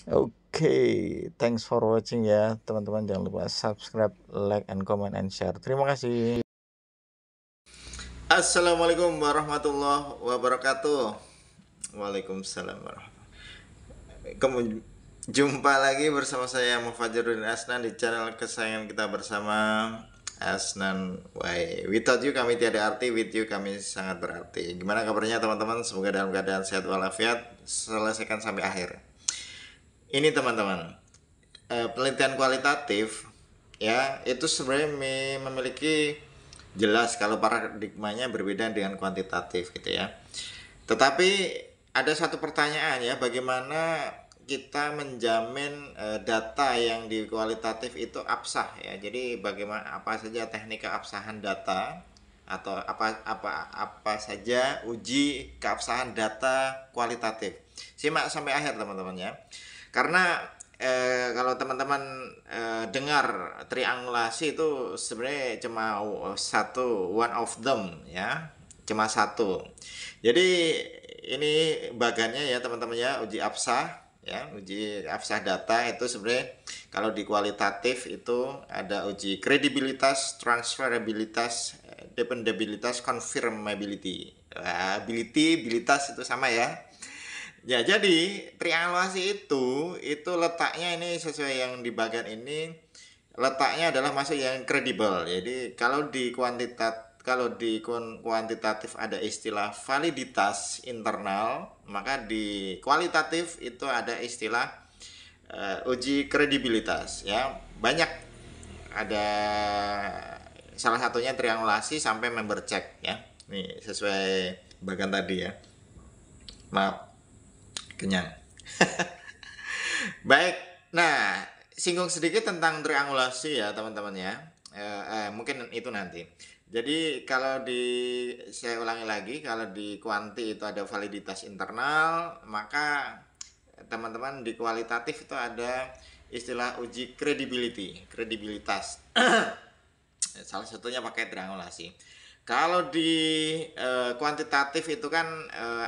Oke, thanks for watching ya teman-teman. Jangan lupa subscribe, like, and comment, and share. Terima kasih. Assalamualaikum warahmatullahi wabarakatuh. Waalaikumsalam warahmatullahi wabarakatuh. Jumpa lagi bersama saya Mufajiruddin Asnan di channel kesayangan kita bersama Asnan Why. Without you kami tiada arti, with you kami sangat berarti. Gimana kabarnya teman-teman? Semoga dalam keadaan sehat walafiat. Selesaikan sampai akhir. Ini teman-teman, penelitian kualitatif ya itu sebenarnya memiliki jelas kalau paradigmanya berbeda dengan kuantitatif gitu ya. Tetapi ada satu pertanyaan ya, bagaimana kita menjamin data yang di kualitatif itu absah ya. Jadi bagaimana, apa saja teknik keabsahan data atau apa saja uji keabsahan data kualitatif. Simak sampai akhir teman-teman ya. Karena kalau teman-teman dengar triangulasi itu sebenarnya cuma satu, one of them ya, cuma satu. Jadi ini bagannya ya teman-teman ya, uji absah ya, uji absah data itu sebenarnya kalau di kualitatif itu ada uji kredibilitas, transferabilitas, dependabilitas, confirmability. Abilitas itu sama ya. Ya, jadi triangulasi itu letaknya ini sesuai yang di bagian ini, letaknya adalah masuk yang kredibel. Jadi kalau di kuantitatif ada istilah validitas internal, maka di kualitatif itu ada istilah uji kredibilitas ya. Banyak ada, salah satunya triangulasi sampai member check ya. Nih sesuai bagian tadi ya. Maaf, kenyang. Baik, nah singgung sedikit tentang triangulasi ya teman-teman ya. Mungkin itu nanti. Jadi kalau saya ulangi lagi, kalau di kuanti itu ada validitas internal, maka teman-teman di kualitatif itu ada istilah uji kredibilitas. Salah satunya pakai triangulasi. Kalau di kuantitatif itu kan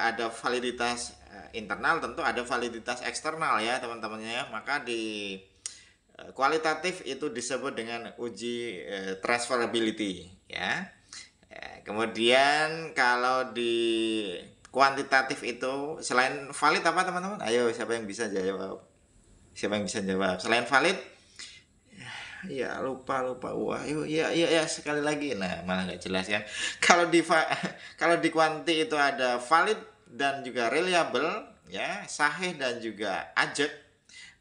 ada validitas internal, tentu ada validitas eksternal ya teman-temannya ya. Maka di kualitatif itu disebut dengan uji transferability ya. Kemudian kalau di kuantitatif itu selain valid apa teman-teman? Ayo siapa yang bisa jawab? Siapa yang bisa jawab? Selain valid, ya lupa. Wah, ya sekali lagi. Nah, malah nggak jelas kan. Kalau di kuanti itu ada valid dan juga reliable ya, sahih dan juga ajak.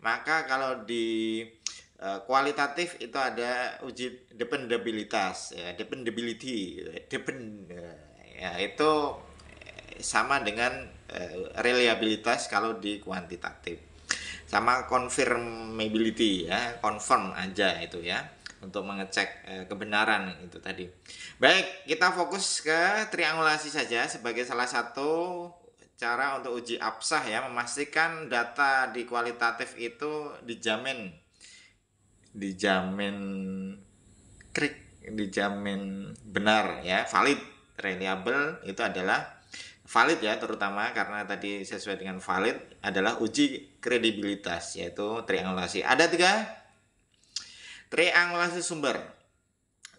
Maka kalau di kualitatif itu ada uji dependabilitas ya, ya itu sama dengan reliabilitas kalau di kuantitatif, sama confirmability ya, confirm aja itu ya untuk mengecek kebenaran itu tadi. Baik, kita fokus ke triangulasi saja sebagai salah satu cara untuk uji absah ya, memastikan data di kualitatif itu dijamin benar ya, valid, reliable itu adalah valid ya, terutama karena tadi sesuai dengan valid adalah uji kredibilitas, yaitu triangulasi. Ada 3 triangulasi sumber.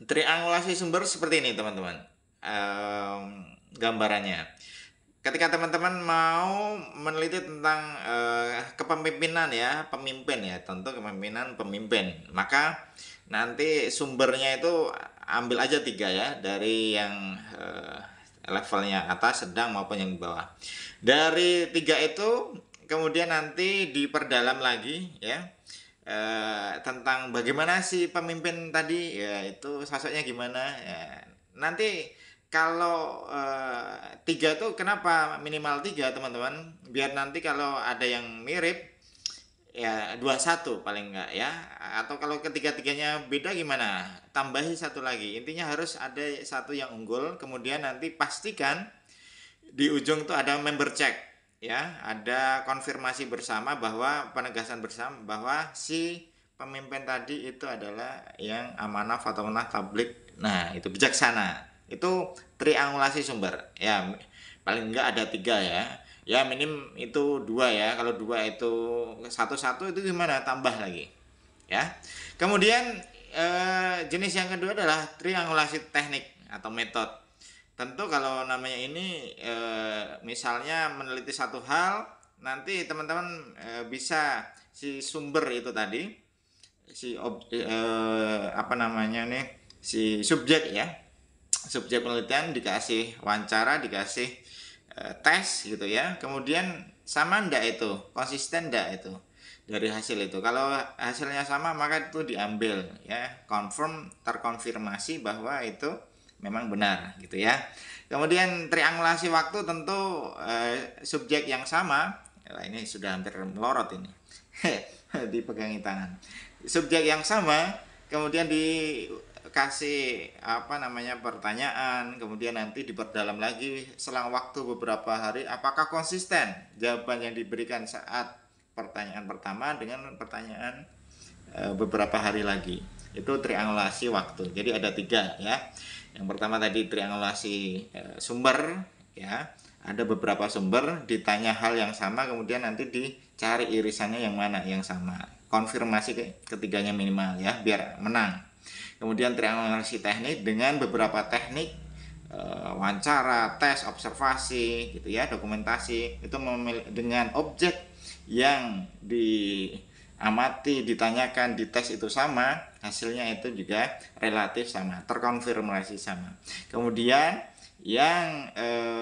Triangulasi sumber seperti ini teman-teman, gambarannya. Ketika teman-teman mau meneliti tentang kepemimpinan ya, pemimpin ya, tentu kepemimpinan pemimpin, maka nanti sumbernya itu ambil aja 3 ya, dari yang levelnya atas, sedang maupun yang di bawah. Dari 3 itu kemudian nanti diperdalam lagi ya, tentang bagaimana si pemimpin tadi ya, itu sosoknya gimana ya. Nanti kalau 3 itu kenapa minimal 3 teman-teman, biar nanti kalau ada yang mirip ya 21 paling enggak ya, atau kalau ketiga-tiganya beda gimana, tambahi 1 lagi. Intinya harus ada satu yang unggul. Kemudian nanti pastikan di ujung itu ada member check ya, ada konfirmasi bersama, bahwa penegasan bersama bahwa si pemimpin tadi itu adalah yang amanah, fatonah, tablik, nah itu bijaksana. Itu triangulasi sumber ya, paling enggak ada 3 ya. Ya minim itu 2 ya. Kalau 2 itu satu itu gimana? Tambah lagi. Ya. Kemudian jenis yang kedua adalah triangulasi teknik atau metode. Tentu kalau namanya ini misalnya meneliti satu hal, nanti teman-teman bisa si sumber itu tadi, si apa namanya nih, si subjek ya, subjek penelitian dikasih wawancara, dikasih tes gitu ya, kemudian sama ndak itu, konsisten ndak itu dari hasil itu. Kalau hasilnya sama maka itu diambil ya, confirm, terkonfirmasi bahwa itu memang benar gitu ya. Kemudian triangulasi waktu tentu subjek yang sama. Ini sudah hampir melorot ini. Dipegangi tangan. Subjek yang sama kemudian dikasih apa namanya pertanyaan, kemudian nanti diperdalam lagi selang waktu beberapa hari apakah konsisten jawaban yang diberikan saat pertanyaan pertama dengan pertanyaan beberapa hari lagi. Itu triangulasi waktu. Jadi ada 3 ya. Yang pertama tadi triangulasi sumber ya. Ada beberapa sumber, ditanya hal yang sama, kemudian nanti dicari irisannya yang mana yang sama. Konfirmasi ketiganya minimal ya, biar menang. Kemudian triangulasi teknik dengan beberapa teknik wawancara, tes, observasi gitu ya, dokumentasi. Itu dengan objek yang diamati, ditanyakan, dites itu sama, hasilnya itu juga relatif sama, terkonfirmasi sama. Kemudian yang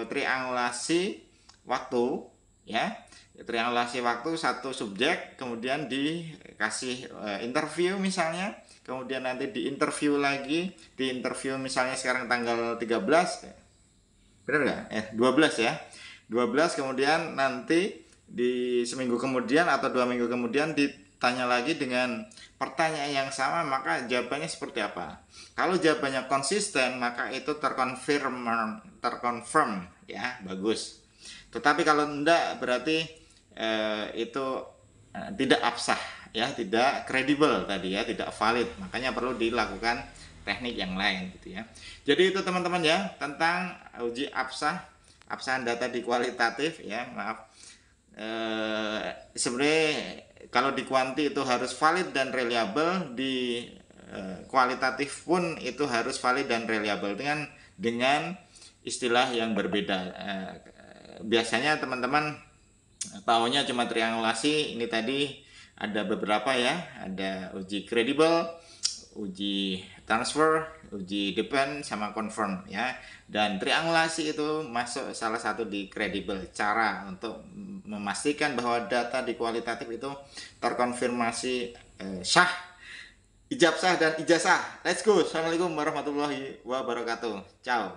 triangulasi waktu ya, triangulasi waktu satu subjek, kemudian dikasih interview misalnya, kemudian nanti diinterview lagi, diinterview misalnya sekarang tanggal 13, bener nggak? 12 ya, 12, kemudian nanti di seminggu kemudian atau 2 minggu kemudian ditanya lagi dengan pertanyaan yang sama, maka jawabannya seperti apa. Kalau jawabannya konsisten, maka itu terkonfirm ya, bagus. Tetapi kalau enggak, berarti itu tidak absah ya, tidak kredibel tadi ya, tidak valid. Makanya perlu dilakukan teknik yang lain gitu ya. Jadi itu teman-teman ya, tentang uji absahan data di kualitatif ya, maaf. Sebenarnya kalau di kuanti itu harus valid dan reliable, di kualitatif pun itu harus valid dan reliable dengan istilah yang berbeda. Biasanya teman-teman tahunya cuma triangulasi, ini tadi ada beberapa ya, ada uji kredibel, uji transfer, uji depend, sama confirm ya. Dan triangulasi itu masuk salah satu di kredibel, cara untuk memastikan bahwa data di kualitatif itu terkonfirmasi sah, ijab sah dan ijazah. Let's go. Assalamualaikum warahmatullahi wabarakatuh. Ciao.